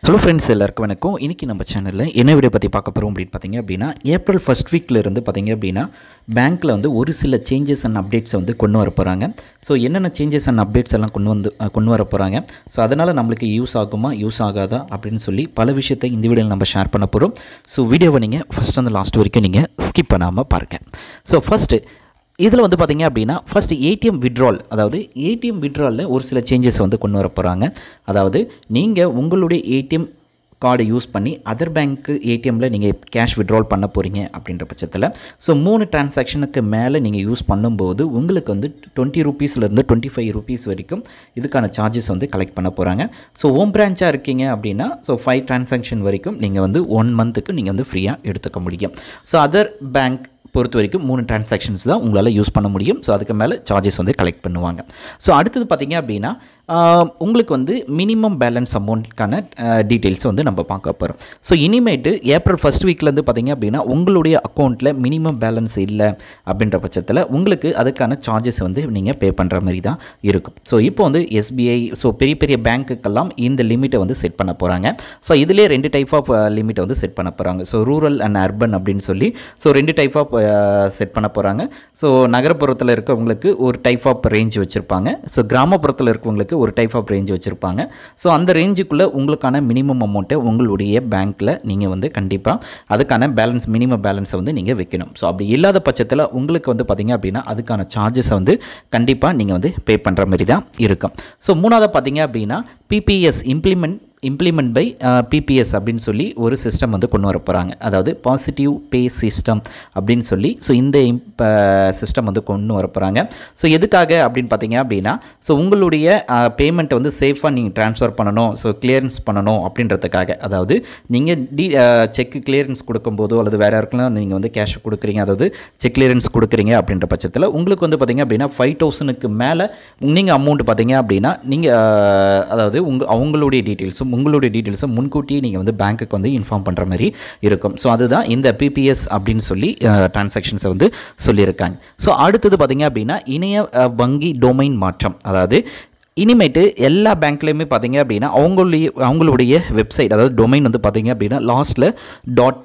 Hello friends, எல்லாருக்கும் வணக்கம். இன்றைக்கி நம்ம சேனலில் என்ன வீடியோ பற்றி பார்க்க போகிறோம் அப்படின்னு பார்த்தீங்க அப்படின்னா, ஏப்ரல் ஃபர்ஸ்ட் வீக்கில் இருந்து பார்த்தீங்க அப்படின்னா பேங்க்கில் வந்து ஒரு சில சேஞ்சஸ் அண்ட் அப்டேட்ஸை வந்து கொண்டு வர போகிறாங்க. ஸோ என்னென்ன சேஞ்சஸ் அண்ட் அப்டேட்ஸ் எல்லாம் கொண்டு வர போகிறாங்க, ஸோ அதனால் நம்மளுக்கு யூஸ் ஆகுமா யூஸ் ஆகாதா அப்படின்னு சொல்லி பல விஷயத்தை இந்த வீடியோவில் நம்ம ஷேர் பண்ண போகிறோம். ஸோ வீடியோவை நீங்கள் ஃபஸ்ட் அந்த லாஸ்ட் வரைக்கும் நீங்கள் ஸ்கிப் பண்ணாமல் பாருங்கள். ஸோ ஃபஸ்ட்டு இதில் வந்து பார்த்திங்க அப்படின்னா ஃபஸ்ட்டு ஏடிஎம் விட்ரால், அதாவது ஏடிஎம் விட்ராலில் ஒரு சில சேஞ்சஸ் வந்து கொண்டு வர போகிறாங்க. அதாவது நீங்கள் உங்களுடைய ஏடிஎம் கார்டை யூஸ் பண்ணி அதர் பேங்க்கு ஏடிஎம்மில் நீங்கள் கேஷ் விட்ரால் பண்ண போகிறீங்க அப்படின்ற பட்சத்தில் ஸோ 3 டிரான்சாக்ஷனுக்கு மேலே நீங்கள் யூஸ் பண்ணும்போது உங்களுக்கு வந்து 20 ரூபீஸ்லேருந்து 25 ரூபீஸ் வரைக்கும் இதுக்கான சார்ஜஸ் வந்து கலெக்ட் பண்ண போகிறாங்க. ஸோ ஹோம் பிரான்ச்சாக இருக்கீங்க அப்படின்னா ஸோ 5 டிரான்சாக்ஷன் வரைக்கும் நீங்கள் வந்து 1 மந்த்துக்கு நீங்கள் வந்து ஃப்ரீயாக எடுத்துக்க முடியும். ஸோ அதர் பேங்க் பொறுத்த வரைக்கும் 3 டிரான்சாக்ஷன்ஸ் தான் உங்களால் யூஸ் பண்ண முடியும். ஸோ அதுக்கு மேலே சார்ஜஸ் வந்து கலெக்ட் பண்ணுவாங்க. ஸோ அடுத்தது பார்த்திங்க அப்படின்னா உங்களுக்கு வந்து மினிமம் பேலன்ஸ் அமௌண்ட்கான டீட்டெயில்ஸ் வந்து நம்ம பார்க்க போகிறோம். ஸோ இனிமேட்டு ஏப்ரல் ஃபர்ஸ்ட் வீக்லேருந்து பார்த்திங்க அப்படின்னா உங்களுடைய அக்கௌண்ட்டில் மினிமம் பேலன்ஸ் இல்லை அப்படின்ற பட்சத்தில் உங்களுக்கு அதுக்கான சார்ஜஸ் வந்து நீங்கள் பே பண்ணுற மாதிரி தான் இருக்கும். ஸோ இப்போ வந்து எஸ்பிஐ, ஸோ பெரிய பெரிய பேங்க்குக்கெல்லாம் இந்த லிமிட்டை வந்து செட் பண்ண போகிறாங்க. ஸோ இதிலே 2 டைப் ஆஃப் லிமிட்டை வந்து செட் பண்ண போகிறாங்க. ஸோ ரூரல் அண்ட் அர்பன் அப்படின்னு சொல்லி ஸோ 2 டைப் ஆஃப் செட் பண்ண போகிறாங்க. ஸோ நகரப்புறத்தில் இருக்கவங்களுக்கு ஒரு டைப் ஆஃப் ரேஞ்ச் வச்சுருப்பாங்க. ஸோ கிராமப்புறத்தில் இருக்கவங்களுக்கு ஒரு டைப் ஆஃப் ரேஞ்ச் வச்சுருப்பாங்க. ஸோ அந்த ரேஞ்சுக்குள்ளே உங்களுக்கான மினிமம் அமௌண்ட்டை உங்களுடைய பேங்க்கில் நீங்கள் வந்து கண்டிப்பாக அதுக்கான பேலன்ஸ் மினிமம் பேலன்ஸை வந்து நீங்கள் வைக்கணும். ஸோ அப்படி இல்லாத பட்சத்தில் உங்களுக்கு வந்து பார்த்திங்க அப்படின்னா அதுக்கான சார்ஜஸை வந்து கண்டிப்பாக நீங்கள் வந்து பே பண்ணுற மாதிரி தான் இருக்கும். ஸோ மூணாவது பார்த்திங்க அப்படின்னா பிபிஎஸ் இம்ப்ளிமெண்ட் பை பிபிஎஸ் அப்படின்னு சொல்லி ஒரு சிஸ்டம் வந்து கொண்டு வர போகிறாங்க. அதாவது பாசிட்டிவ் பே சிஸ்டம் அப்படின்னு சொல்லி ஸோ இந்த சிஸ்டம் வந்து கொண்டு வர போகிறாங்க. ஸோ எதுக்காக அப்படின்னு பார்த்தீங்க அப்படின்னா ஸோ உங்களுடைய பேமெண்ட்டை வந்து சேஃபாக நீங்கள் ட்ரான்ஸ்ஃபர் பண்ணணும், ஸோ கிளியரன்ஸ் பண்ணணும் அப்படின்றதுக்காக. அதாவது நீங்கள் செக் கிளியரன்ஸ் கொடுக்கும்போதோ அல்லது வேறு யாருக்கெல்லாம் நீங்கள் வந்து கேஷ் கொடுக்குறீங்க, அதாவது செக் கிளியரன்ஸ் கொடுக்குறீங்க அப்படின்ற பட்சத்தில் உங்களுக்கு வந்து பார்த்திங்க அப்படின்னா 5000க்கு மேலே நீங்கள் அமௌண்ட் பார்த்தீங்க அப்படின்னா நீங்கள் அதாவது அவங்களுடைய டீட்டெயில்ஸை முன்கூட்டியே நீங்கள் வந்து பேங்க்குக்கு வந்து இன்ஃபார்ம் பண்ணுற மாதிரி இருக்கும். ஸோ அதுதான் இந்த பிபிஎஸ் அப்படின்னு சொல்லி டிரான்சாக்ஷன்ஸை வந்து சொல்லியிருக்காங்க. ஸோ அடுத்தது பார்த்திங்க அப்படின்னா இணைய வங்கி டொமைன் மாற்றம். அதாவது இனிமேட்டு எல்லா பேங்க்லேயுமே பார்த்திங்க அப்படின்னா அவங்களுடைய வெப்சைட், அதாவது டொமைன் வந்து பார்த்திங்க அப்படின்னா லாஸ்ட்டில்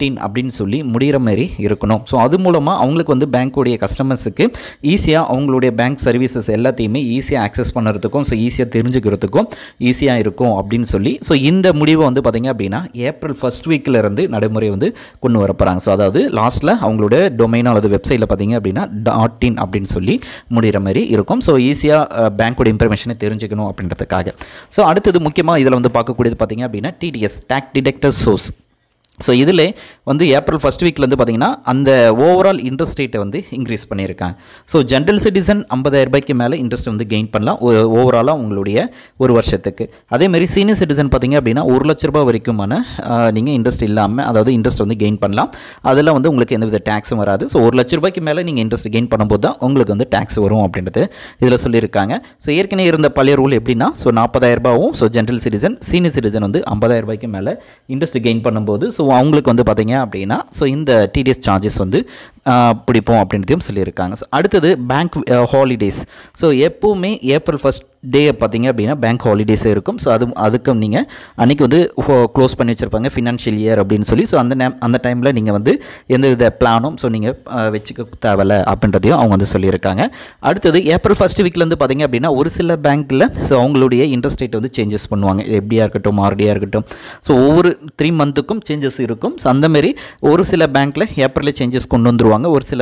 .in அப்படின்னு சொல்லி முடிகிற மாதிரி இருக்கணும். ஸோ அது மூலமாக அவங்களுக்கு வந்து பேங்க்குடைய கஸ்டமர்ஸுக்கு ஈஸியாக அவங்களுடைய பேங்க் சர்வீசஸ் எல்லாத்தையுமே ஈஸியாக ஆக்சஸ் பண்ணுறதுக்கும் ஸோ ஈஸியாக தெரிஞ்சுக்கிறதுக்கும் ஈஸியாக இருக்கும் அப்படின்னு சொல்லி ஸோ இந்த முடிவை வந்து பார்த்திங்க அப்படின்னா ஏப்ரல் ஃபர்ஸ்ட் வீக்கிலேருந்து நடைமுறை வந்து கொண்டு வர போகிறாங்க. ஸோ அதாவது லாஸ்ட்டில் அவங்களுடைய டொமைனோ அல்லது வெப்சைட்டில் பார்த்திங்க அப்படின்னா .in அப்படின்னு சொல்லி முடிகிற மாதிரி இருக்கும். ஸோ ஈஸியாக பேங்க்கோட இன்ஃபர்மேஷனை தெரிஞ்சுக்கணும் அப்படின்றதுக்காக. ஸோ அடுத்தது முக்கியமாக இதில் வந்து பார்க்கக்கூடியது பார்த்திங்க அப்படின்னா TDS, tax detector source. So இதில் வந்து ஏப்ரல் ஃபர்ஸ்ட் வீக்லேருந்து பார்த்திங்கன்னா அந்த ஓவரால் இன்ட்ரெஸ்ட் ரேட்டை வந்து இன்க்ரீஸ் பண்ணியிருக்காங்க. ஸோ ஜென்ரல் சிட்டிசன் 50,000 ரூபாய்க்கு மேலே இன்ட்ரெஸ்ட் வந்து கெயின் பண்ணலாம் ஓவராலாக உங்களுடைய ஒரு வருஷத்துக்கு. அதேமாதிரி சீனியர் சிட்டிசன் பார்த்திங்க அப்படின்னா 1 லட்ச ரூபாய் வரைக்குமான நீங்கள் இன்ட்ரெஸ்ட் இல்லாமல், அதாவது இன்ட்ரெஸ்ட் வந்து கெயின் பண்ணலாம். அதெல்லாம் வந்து உங்களுக்கு எந்தவித டேக்ஸும் வராது. ஸோ 1 லட்ச ரூபாய்க்கு மேலே நீங்கள் இன்ட்ரெஸ்ட் கெயின் பண்ணும்போது தான் உங்களுக்கு வந்து டேக்ஸ் வரும் அப்படின்றது இதில் சொல்லியிருக்காங்க. ஸோ ஏற்கனவே இருந்த பழைய ரூல் எப்படின்னா ஸோ 40,000 ரூபாயும் so general citizen, senior citizen வந்து 50,000 ரூபாய்க்கு மேலே இன்ட்ரெஸ்ட் கெயின் பண்ணும்போது ஸோ அவங்களுக்கு வந்து பார்த்தீங்க அப்படின்னா ஸோ இந்த டிடிஎஸ் சார்ஜஸ் வந்து பிடிப்போம் அப்படின்றதையும் சொல்லியிருக்காங்க. ஸோ அடுத்தது பேங்க் ஹாலிடேஸ். ஸோ எப்போவுமே ஏப்ரல் ஃபர்ஸ்ட் டே பார்த்திங்க அப்படின்னா பேங்க் ஹாலிடேஸ் இருக்கும். ஸோ அதுக்கும் நீங்கள் அன்றைக்கி வந்து க்ளோஸ் பண்ணி வச்சுருப்பாங்க ஃபினான்ஷியல் இயர் அப்படின்னு சொல்லி. ஸோ அந்த டைமில் நீங்கள் வந்து எந்தவித பிளானும் ஸோ நீங்கள் வச்சுக்க தேவையில்லை அப்படின்றதையும் அவங்க வந்து சொல்லியிருக்காங்க. அடுத்தது ஏப்ரல் ஃபர்ஸ்ட் வீக்லேருந்து பார்த்திங்க அப்படின்னா ஒரு சில பேங்க்கில் ஸோ அவங்களுடைய இன்ட்ரெஸ்ட் ரேட் வந்து சேஞ்சஸ் பண்ணுவாங்க. எஃப்டியாக இருக்கட்டும், ஆர்டியாக இருக்கட்டும். ஸோ ஒவ்வொரு 3 மந்த்துக்கும் சேஞ்சஸ் இருக்கும். ஸோ அந்தமாரி ஒரு சில பேங்க்கில் ஏப்ரலில் சேஞ்சஸ் கொண்டு வந்துருவாங்க. ஒரு சில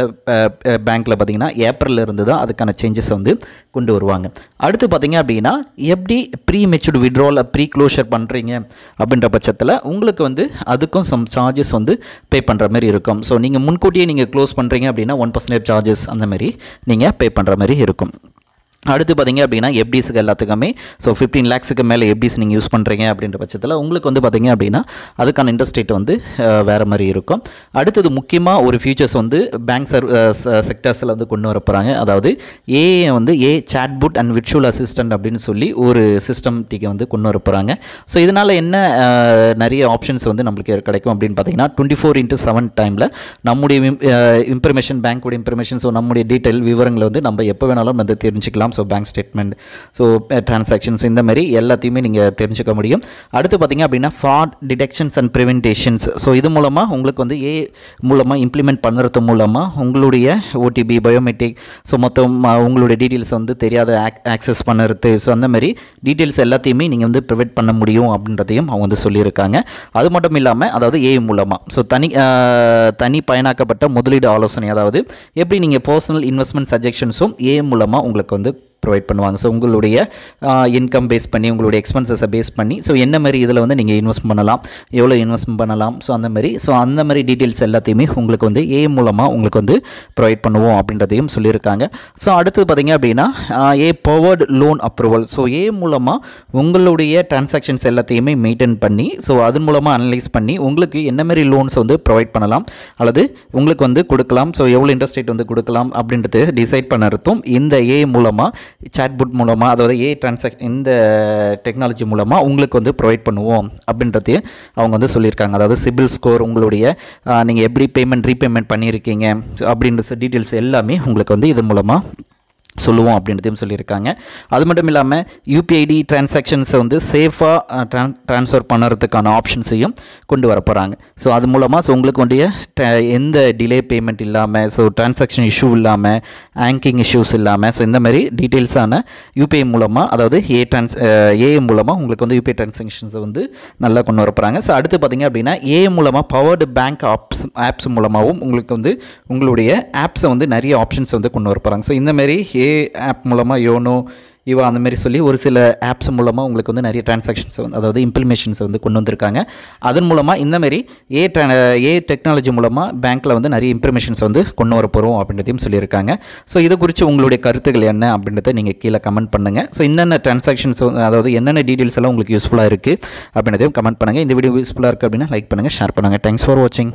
பேங்க்கில் பார்த்திங்கன்னா ஏப்ரலில் இருந்து தான் அதுக்கான சேஞ்சஸ் வந்து கொண்டு வருவாங்க. அடுத்து பார்த்திங்க அப்படின்னா எப்படி pre matured withdrawal pre closure பண்ணுறீங்க அப்படின்ற பட்சத்தில் உங்களுக்கு வந்து அதுக்கும் சம் சார்ஜஸ் வந்து பே பண்ணுற மாதிரி இருக்கும். ஸோ நீங்கள் முன்கூட்டியே நீங்கள் க்ளோஸ் பண்ணுறீங்க அப்படின்னா 1% சார்ஜஸ் அந்த மாதிரி நீங்கள் பே பண்ணுற மாதிரி இருக்கும். அடுத்து பார்த்திங்க அப்படின்னா எஃப்டிஸுக்கு எல்லாத்துக்குமே ஸோ 15 lakhsக்கு மேலே எஃப்டிஸ் நீங்கள் யூஸ் பண்ணுறீங்க அப்படின்ற பட்சத்தில் உங்களுக்கு வந்து பார்த்திங்க அப்படின்னா அதுக்கான இன்ட்ரெஸ்ட் ரேட் வந்து வேறு மாதிரி இருக்கும். அடுத்தது முக்கியமாக ஒரு ஃபியூச்சர்ஸ் வந்து பேங்க் செக்டர்ஸில் வந்து கொண்டு வர போகிறாங்க. அதாவது சாட்புட் அண்ட் விர்ச்சுவல் அசிஸ்டன்ட் அப்படின்னு சொல்லி ஒரு சிஸ்டம்டிக்கு வந்து கொண்டு வர போகிறாங்க. ஸோ இதனால் என்ன நிறைய ஆப்ஷன்ஸ் வந்து நம்மளுக்கு கிடைக்கும் அப்படின்னு பார்த்தீங்கன்னா 24/7 டைமில் நம்முடைய இன்ஃபர்மேஷன், பேங்க்கோட இன்ஃபர்மேஷன், ஸோ நம்முடைய டீட்டெயில் விவரங்களை வந்து நம்ம எப்போ வேணாலும் வந்து தெரிஞ்சுக்கலாம். So bank statement, so transactions இந்த மாதிரி எல்லாத்தையுமே நீங்கள் தெரிஞ்சுக்க முடியும். அடுத்து பார்த்திங்க அப்படின்னா ஃப்ராட் டிடெக்ஷன்ஸ் அண்ட் ப்ரிவென்டேஷன்ஸ். ஸோ இது மூலமாக உங்களுக்கு வந்து மூலமாக இம்ப்ளிமெண்ட் பண்ணுறது மூலமாக உங்களுடைய ஓடிபி, பயோமெட்ரிக், ஸோ மொத்தம் உங்களுடைய டீட்டெயில்ஸ் வந்து தெரியாத ஆக்சஸ் பண்ணுறது, ஸோ அந்த மாதிரி டீட்டெயில்ஸ் எல்லாத்தையுமே நீங்கள் வந்து ப்ரிவென்ட் பண்ண முடியும் அப்படின்றதையும் அவங்க வந்து சொல்லியிருக்காங்க. அது மட்டும் இல்லாமல் அதாவது ஏஐ மூலமாக ஸோ தனி பயனாக்கப்பட்ட முதலீடு ஆலோசனை, அதாவது எப்படி நீங்கள் பர்சனல் இன்வெஸ்ட்மெண்ட் சஜெஷன்ஸும் ஏஐ மூலமாக உங்களுக்கு வந்து ப்ரொவைட் பண்ணுவாங்க. ஸோ உங்களுடைய இன்கம் பேஸ் பண்ணி, உங்களுடைய எக்ஸ்பென்சஸை பேஸ் பண்ணி, ஸோ என்ன மாதிரி இதில் வந்து நீங்கள் இன்வெஸ்ட் பண்ணலாம், எவ்வளோ இன்வெஸ்ட் பண்ணலாம், ஸோ அந்த மாதிரி டீட்டெயில்ஸ் எல்லாத்தையுமே உங்களுக்கு வந்து ஏ மூலமாக உங்களுக்கு வந்து ப்ரொவைட் பண்ணுவோம் அப்படின்றதையும் சொல்லியிருக்காங்க. ஸோ அடுத்து பார்த்திங்க அப்படின்னா ஏ பவர்டு லோன் அப்ரூவல். ஸோ ஏ மூலமாக உங்களுடைய டிரான்சாக்ஷன்ஸ் எல்லாத்தையுமே மெயின்டைன் பண்ணி, ஸோ அதன் மூலமாக அனலைஸ் பண்ணி உங்களுக்கு என்ன மாதிரி லோன்ஸ் வந்து ப்ரொவைட் பண்ணலாம் அல்லது உங்களுக்கு வந்து கொடுக்கலாம், ஸோ எவ்வளோ இன்ட்ரெஸ்ட் ரேட் வந்து கொடுக்கலாம் அப்படின்றது டிசைட் பண்ணுறதும் இந்த ஏ மூலமாக, சாட்புட் மூலமாக, அதாவது இந்த டெக்னாலஜி மூலமாக உங்களுக்கு வந்து ப்ரொவைட் பண்ணுவோம் அப்படின்றது அவங்க வந்து சொல்லியிருக்காங்க. அதாவது சிபில் ஸ்கோர், உங்களுடைய நீங்கள் எப்படி ரீபேமெண்ட் பண்ணியிருக்கீங்க அப்படின்ற டீட்டெயில்ஸ் எல்லாமே உங்களுக்கு வந்து இது மூலமாக சொல்லுவோம் அப்படின்றதையும் சொல்லியிருக்காங்க. அது மட்டும் இல்லாமல் யூபிஐடி டிரான்சாக்ஷன்ஸை வந்து சேஃபாக ட்ரான்ஸ்ஃபர் பண்ணுறதுக்கான ஆப்ஷன்ஸையும் கொண்டு வர போகிறாங்க. ஸோ அது மூலமாக ஸோ உங்களுக்கு வந்து எந்த டிலே பேமெண்ட் இல்லாமல், ஸோ டிரான்சாக்ஷன் இஷ்யூ இல்லாமல், ஆங்கிங் இஷ்யூஸ் இல்லாமல், ஸோ இந்த மாதிரி டீட்டெயில்ஸான யூபிஐ மூலமாக, அதாவது ஏஐ மூலமாக உங்களுக்கு வந்து யூபிஐ டிரான்சாக்ஷன்ஸை வந்து நல்லா கொண்டு வர போகிறாங்க. ஸோ அடுத்து பார்த்திங்க அப்படின்னா ஏஐ மூலமாக பவர்டு பேங்க் ஆப்ஸ் மூலமாகவும் உங்களுக்கு வந்து உங்களுடைய ஆப்ஸை வந்து நிறைய ஆப்ஷன்ஸ் வந்து கொண்டு வர போகிறாங்க. ஸோ இந்தமாரி ஆப் மூலமாக யோனோ, இவா அந்த மாதிரி சொல்லி ஒரு சில ஆப்ஸ் மூலமாக உங்களுக்கு வந்து நிறைய டிரான்சாக்ஷன்ஸ் வந்து, அதாவது இம்ப்ளிமெண்டேஷன்ஸ் வந்து கொண்டு வந்திருக்காங்க. அதன் மூலமாக இந்தமாரி ஏ டெக்னாலஜி மூலமாக பேங்க்கில் வந்து நிறைய இன்ஃபர்மேஷன்ஸ் வந்து கொண்டு வர போகிறோம் அப்படின்றதையும் சொல்லியிருக்காங்க. ஸோ இது குறித்து உங்களுடைய கருத்துக்கள் என்ன அப்படின்றத நீங்கள் கீழே கமெண்ட் பண்ணுங்கள். ஸோ என்னென்ன டிரான்சாக்ஷன்ஸ், அதாவது என்னென்ன டீட்டெயில்ஸ் எல்லாம் உங்களுக்கு யூஸ்ஃபுல்லாக இருக்குது அப்படின்றதையும் கமெண்ட் பண்ணுங்கள். இந்த வீடியோ யூஸ்ஃபுல்லாக இருக்குது அப்படின்னா லைக் பண்ணுங்கள், ஷேர் பண்ணுங்கள். தேங்க்ஸ் ஃபார் வாட்சிங்.